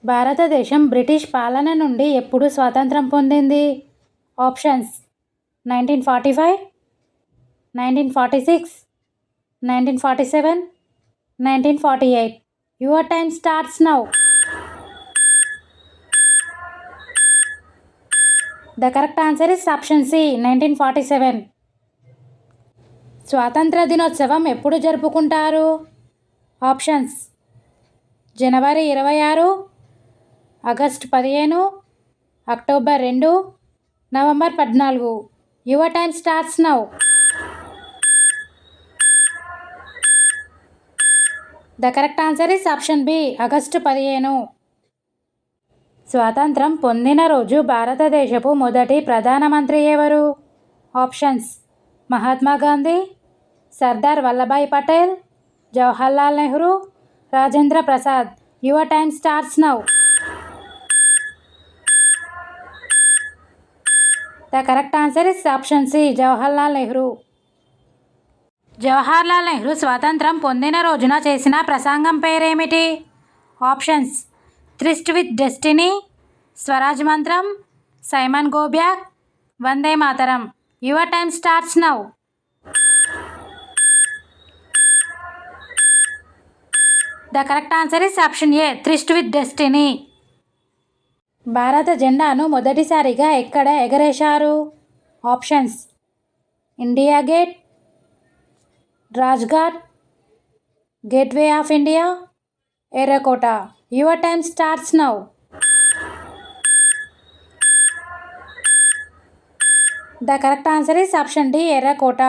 భారతదేశం బ్రిటిష్ పాలన నుండి ఎప్పుడు స్వాతంత్రం పొందింది? Options: 1945, 1946, 1947, 1948. Your time starts now. The correct answer is option C, 1947. స్వాతంత్ర దినోత్సవం ఎప్పుడు జరుపుకుంటారు? ఆప్షన్స్: జనవరి 26, August 15, October 2, November 14. Your time starts now. The correct answer is option B, August 15. స్వాతంత్రం పొందిన రోజు భారతదేశపు మొదటి ప్రధానమంత్రి ఎవరు? Options: Mahatma Gandhi, Sardar Vallabhbhai Patel, Jawaharlal Nehru, Rajendra Prasad. Your time starts now. The correct answer is option C, Jawaharlal Nehru. Jawaharlal Nehru స్వాతంత్రం పొందిన రోజున చేసిన ప్రసంగం పేరేమిటి? Options: tryst with destiny, Swaraj మంత్రం, Simon go back, Vande Mataram. Your time starts now. The correct answer is option A, tryst with destiny. భారత జెండాను మొదటిసారిగా ఎక్కడ ఎగరేశారు? Options: India Gate, Rajghat, gateway of India, ఎర్రకోట. Your time starts now. The correct answer is option D, ఎర్రకోట.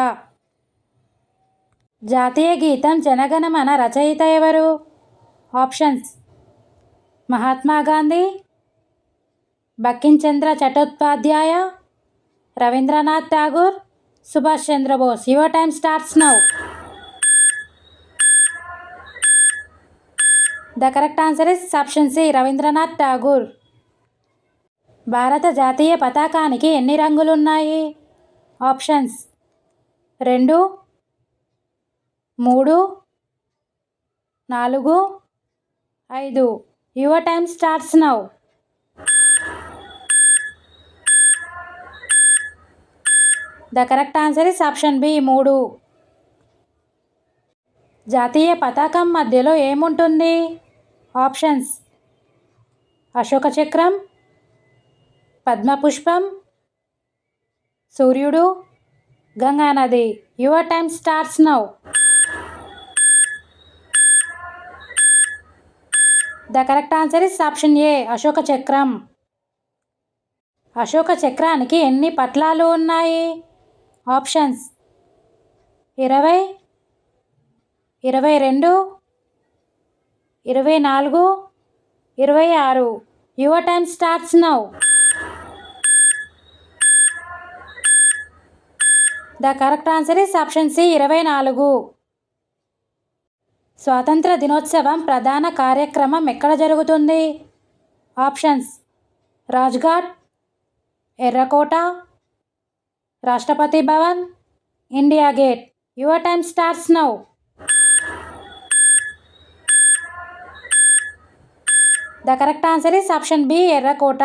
జాతీయ గీతం జనగణమన రచయిత ఎవరు? Options: Mahatma Gandhi, Bankim Chandra Chattopadhyay, Rabindranath Tagore, Subhash Chandrabose. Your time starts now. The correct answer is option C, Rabindranath Tagore. భారత జాతీయ పతాకానికి ఎన్ని రంగులున్నాయి? Options: 2, 3, 4, 5. Your time starts now. The correct answer is option B, 3. జాతీయ పతాకం మధ్యలో ఏముంటుంది? ఆప్షన్స్: అశోక చక్రం, పద్మపుష్పం, సూర్యుడు, గంగానది. Your time starts now. The correct answer is option A, Ashoka చక్రం. అశోక చక్రానికి ఎన్ని పట్లాలు ఉన్నాయి? Options: 20, 22, 24, 26. Your time starts now. The correct answer is option C, 24. స్వాతంత్ర దినోత్సవం ప్రధాన కార్యక్రమం ఎక్కడ జరుగుతుంది? ఆప్షన్స్: రాజ్ఘాట్, ఎర్రకోట, Rashtrapati Bhavan, India Gate. Your time starts now. The correct answer is option B, ఎర్రకోట.